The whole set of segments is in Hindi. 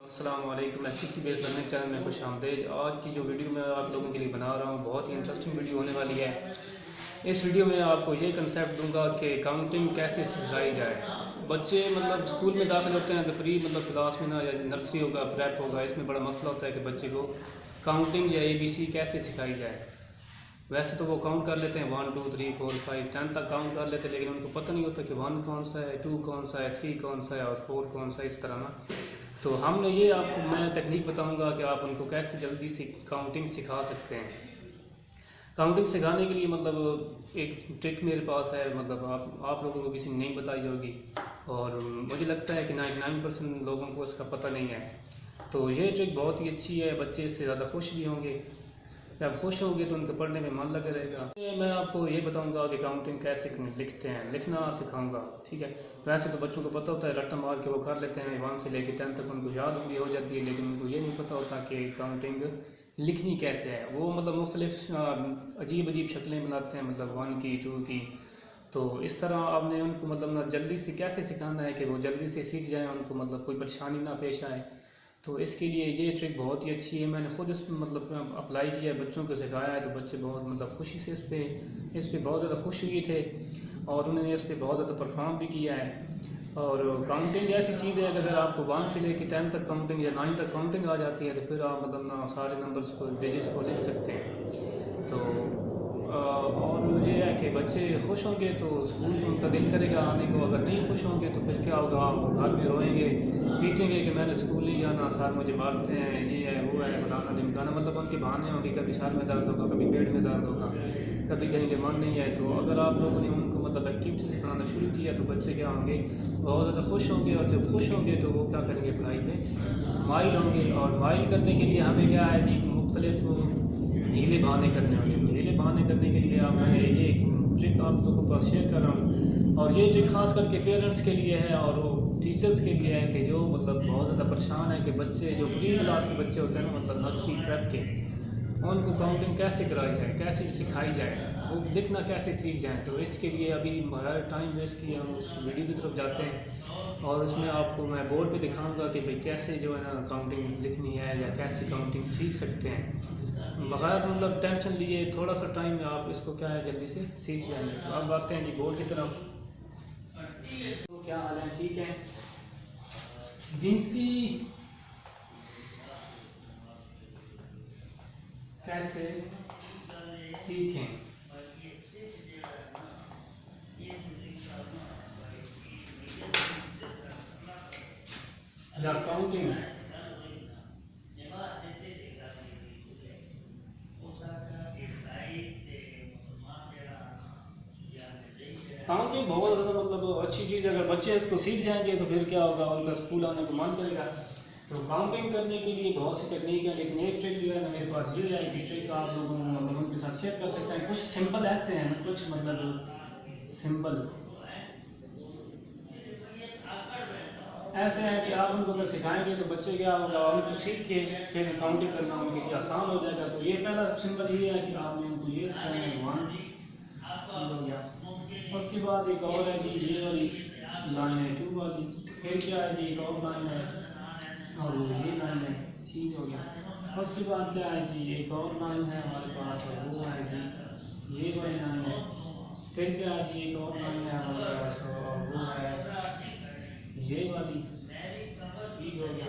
अस्सलाम वालेकुम। एक्टिविटी बेस्ड लर्निंग चैनल में खुश आमदेद। आज की जो वीडियो मैं आप लोगों के लिए बना रहा हूँ बहुत ही इंटरेस्टिंग वीडियो होने वाली है। इस वीडियो में आपको ये कंसेप्ट दूंगा कि काउंटिंग कैसे सिखाई जाए। बच्चे स्कूल में दाखिल होते हैं तो प्री क्लास में ना या नर्सरी होगा प्रेप होगा, इसमें बड़ा मसला होता है कि बच्चे को काउंटिंग या ABC कैसे सिखाई जाए। वैसे तो वो काउंट कर लेते हैं 1 2 3 4 5 10 तक काउंट कर लेते हैं, लेकिन उनको पता नहीं होता कि 1 कौन सा है, 2 कौन सा है, 3 कौन सा है और 4 कौन सा है, इस तरह ना। तो हमने ये आपको मैं टेक्निक बताऊंगा कि आप उनको कैसे जल्दी से काउंटिंग सिखा सकते हैं। काउंटिंग सिखाने के लिए एक ट्रिक मेरे पास है, आप लोगों को किसी ने नहीं बताई होगी और मुझे लगता है कि 99% लोगों को इसका पता नहीं है। तो ये ट्रिक बहुत ही अच्छी है, बच्चे इससे ज़्यादा खुश भी होंगे। जब खुश होंगे तो उनके पढ़ने में मन लगा रहेगा। मैं आपको ये बताऊंगा कि काउंटिंग कैसे लिखते हैं, लिखना सिखाऊंगा, ठीक है। वैसे तो बच्चों को पता होता है, रट्टा मार के वो कर लेते हैं, 1 से लेकर 10 तक उनको याद भी हो जाती है, लेकिन उनको ये नहीं पता होता कि काउंटिंग लिखनी कैसे है। वो मुख्तलिफ अजीब अजीब शक्लें बनाते हैं, 1 की 2 की। तो इस तरह आपने उनको ना जल्दी से कैसे सिखाना है कि वो जल्दी से सीख जाएँ, उनको कोई परेशानी ना पेश आए। तो इसके लिए ये ट्रिक बहुत ही अच्छी है। मैंने ख़ुद इस अप्लाई किया है, बच्चों को सिखाया है, तो बच्चे बहुत खुशी से इस पे बहुत ज़्यादा खुश हुए थे और उन्होंने इस पे बहुत ज़्यादा परफॉर्म भी किया है। और काउंटिंग ऐसी चीज़ है कि अगर आपको 1 से लेकर 10 तक काउंटिंग या 9 तक काउंटिंग आ जाती है तो फिर आप ना सारे नंबर्स को डिजिट्स को लिख सकते हैं। तो और ये है कि बच्चे खुश होंगे तो स्कूल में उनका दिल करेगा आने को। अगर नहीं खुश होंगे तो फिर क्या होगा, आप घर में रोएंगे पीटेंगे कि मैंने स्कूल नहीं जाना, सर मुझे मारते हैं, ये है वो है फलाना ढिमकाना। उनके बहाने होंगे, कभी सर में दर्द होगा, कभी पेट में दर्द होगा, कभी कहीं के मन नहीं है। तो अगर आप लोगों ने उनको एक्टिविटी से पढ़ाना शुरू किया तो बच्चे क्या होंगे, बहुत ज़्यादा खुश होंगे। और जब खुश होंगे तो वो क्या करेंगे, पढ़ाई में माइल होंगे। और माइल करने के लिए हमें क्या है जी, मुख्तलिफ हीले बहाने करने होंगे। तो हीले बहाने करने के लिए मैंने ये ट्रिक आप लोगों के पास शेयर कर रहा हूँ। और ये ट्रिक खास करके पेरेंट्स के लिए है और वो टीचर्स के लिए है कि जो बहुत ज़्यादा परेशान है कि बच्चे जो प्री क्लास के बच्चे होते हैं ना, नर्सरी प्रेप के, उनको काउंटिंग कैसे कराई जाए, कैसे सिखाई जाए, वो लिखना कैसे सीख जाएँ। तो इसके लिए अभी हमारा टाइम वेस्ट किया, हम उस वीडियो की तरफ जाते हैं और उसमें आपको मैं बोर्ड पे दिखाऊंगा कि भाई कैसे जो है ना काउंटिंग लिखनी है या कैसे काउंटिंग सीख सकते हैं बगैर टेंशन लिए। थोड़ा सा टाइम में आप इसको क्या है जल्दी से सीख जाएंगे। तो अब आते हैं जी बोर्ड की तरफ। तो क्या हाल है, ठीक है। गिनती कैसे सीखें। जब काउंटिंग काउंटिंग बहुत ज़्यादा अच्छी चीज़ है। अगर बच्चे इसको सीख जाएंगे तो फिर क्या होगा, उनका स्कूल आने को मन करेगा। तो काउंटिंग करने के लिए बहुत सी टेक्निक है, लेकिन एक ट्रिक जो है ना मेरे पास ये है कि ट्रिक आप लोगों उनके साथ शेयर कर सकते हैं। कुछ सिंपल ऐसे हैं ना, कुछ सिंपल ऐसे हैं कि आप उनको अगर सिखाएंगे तो बच्चे क्या होगा, उनको सीख के फिर काउंटिंग करना उनके लिए आसान हो जाएगा। तो ये पहला सिंपल ये है कि आपने उनको ये सिखाएंगे 1 हो गया। उसके बाद एक और है कि ये वाली लाइन है 2 वाली, फिर क्या है जी एक और लाइन है और ये लाइन है, ठीक हो गया। उसके बाद क्या है जी एक और लाइन है हमारे पास और वो है जी ये वाली लाइन है। फिर क्या है जी एक और लाइन है हमारे पास और वो है ये वाली, ठीक हो गया।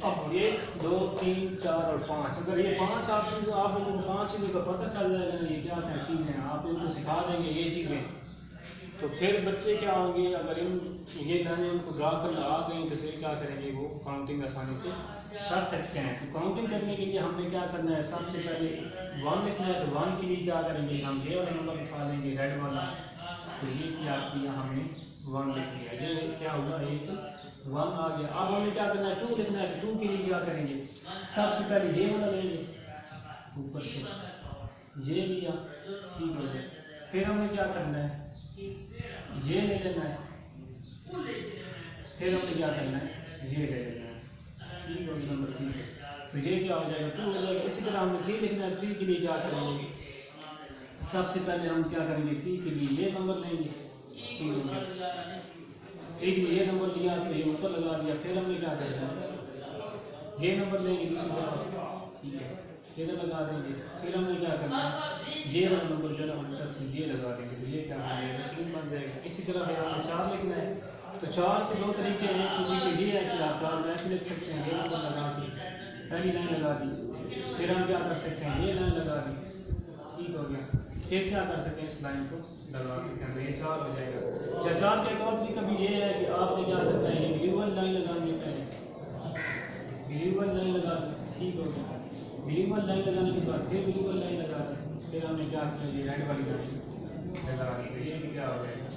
अब 1 2 3 4 और 5, अगर ये 5 आप लोगों को 5 चीज़ों का पता चल जाएगा ना, ये क्या क्या चीज़ें हैं, आप इनको सिखा देंगे ये चीज़ें, तो फिर बच्चे क्या होंगे, अगर ये लाइनें उनको ड्रा करना आ गई तो फिर क्या करेंगे, वो काउंटिंग आसानी से कर सकते हैं। तो काउंटिंग करने के लिए हमने क्या करना है, सबसे पहले 1 लिखना है। तो 1 के लिए क्या करेंगे, हम ये वाला नंबर उठा लेंगे रेड वाला। तो ये क्या किया हमने 1 लिख लिया, ये क्या हुआ एक 1 आ गया। अब हमें क्या करना है 2 लिखना है। तो 2 के लिए क्या करेंगे, सबसे पहले ये वाला लेंगे, ऊपर से ये लिया, ठीक हो गया। फिर हमें क्या करना है, ये ले लेना है, फिर हमें क्या करना है, ये ले लेना है, ठीक हो गया नंबर 3। तो ये क्या हो जाएगा 2 हो जाएगा। इसी तरह हमें 3 लिखना है। 3 के लिए क्या करेंगे, सबसे पहले हम क्या करेंगे, 3 के लिए ये नंबर लेंगे, 3 हो गया। ठीक है, ये नंबर दिया तो ये ऊपर लगा दिया। फिर हमने क्या करना है, ये नंबर लेंगे दूसरी तरफ, ठीक है, ये तो लगा देंगे। फिर हमने क्या करना है, ये वाला नंबर जो है हम 10 ये लगा देंगे, तो ये क्या बन जाएगा, 3 बन जाएगा। इसी तरह अगर हमने 4 लिखना है तो 4 के 2 तरीके हैं। तो तरीके ये है कि आप 4 में ऐसे लिख सकते हैं, ये नंबर लगा दी, पहली लाइन लगा दी। फिर हम क्या कर सकते हैं, ये लाइन लगा दी, ठीक हो गया। फिर क्या कर सकते हैं, इस लाइन को लगा सकते हैं, तो ये 4 हो जाएगा। या 4 के एक और तरीका भी ये है कि आपने क्या करना है, ये ब्लू वाली लाइन लगानी है, पहले ब्लू वाली लाइन लगा दी, ठीक हो गया। ब्लू वाली लाइन लगाने के बाद फिर ब्लू वाली लाइन लगा दी, फिर हमने क्या किया, ये रेड वाली लाइन लगा दी, तो ये भी क्या हो जाएगा,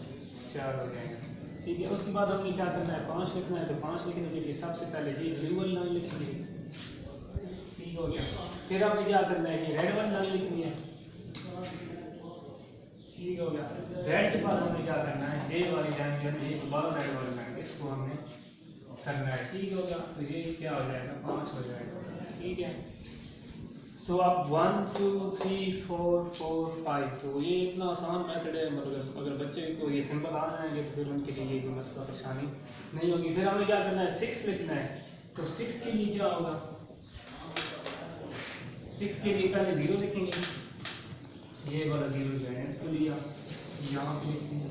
4 हो जाएगा, ठीक है। उसके बाद हमने क्या करना है, 5 लिखना है, तो 5 लिखने के लिए सबसे पहले ये ब्लू वाली लाइन लिखेंगे, ठीक हो गया। फिर हमने क्या करना है, ये रेड वाली लाइन लिखनी है, ठीक हो गया। रेड के बाद हमने क्या करना है, ये वाली लाइन जो है, ये दोबारा रेड वाली लाइन, इसको हमने करना है, ठीक हो गया। तो ये क्या हो जाएगा, 5 हो जाएगा, ठीक है। तो आप 1 2 3 4 4 5, तो ये इतना आसान मेथड है। मतलब अगर बच्चे को ये सिंबल आ जाएंगे तो फिर उनके लिए कोई मसला परेशानी नहीं होगी। फिर हमें क्या करना है, 6 लिखना है, तो 6 के लिए क्या होगा, 6 के लिए पहले 0 लिखेंगे, ये वाला 0 जो है इसको लिया, यहाँ पे लिख दिया,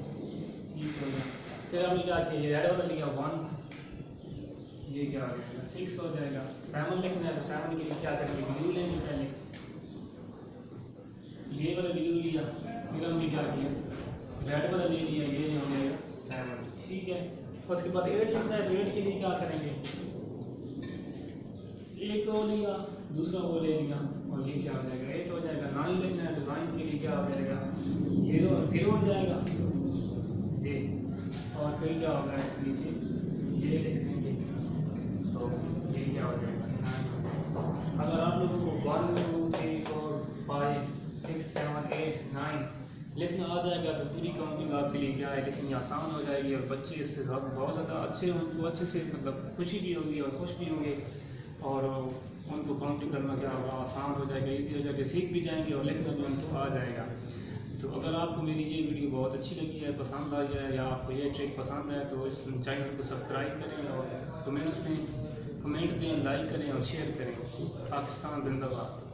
ठीक हो गया। फिर हमने क्या किया, ये रेड वाला लिया 1, ये क्या हो जाएगा, 6 हो जाएगा। 7 लिखना है, तो 7 के लिए क्या करेंगे, ब्लू लेंगे पहले, ये वाला ब्लू लिया। फिर हमने क्या किया, रेड वाला ले लिया, ये हो जाएगा 7, ठीक है। उसके बाद 8 लिखना है, तो 8 के लिए क्या करेंगे, एक वो लिया, दूसरा वो ले लिया, और ये क्या हो जाएगा, 8 हो जाएगा। 9 लिखना है, तो 9 के लिए क्या हो जाएगा, 0 हो जाएगा, ये। और फिर क्या होगा, इसके नीचे ये लिख देंगे, तो ये क्या हो जाएगा, 9। अगर आप लोगों को 1 2 3 4 5 6 7 8 9 लिखना आ जाएगा तो पूरी काउंटिंग आपके लिए क्या है, लिखनी आसान हो जाएगी। और बच्चे इससे बहुत ज़्यादा अच्छे, उनको अच्छे से मतलब खुशी भी होगी और खुश भी होंगे, और उनको काउंटिंग करना क्या होगा, आसान हो जाएगा, ईजी हो जाएगा, सीख भी जाएंगे और लिखना भी उनको आ जाएगा। तो अगर आपको मेरी ये वीडियो बहुत अच्छी लगी है, पसंद आई है, या आपको ये ट्रिक पसंद है, तो इस चैनल को सब्सक्राइब करें और कमेंट्स में कमेंट दें, लाइक करें और शेयर करें। पाकिस्तान जिंदाबाद।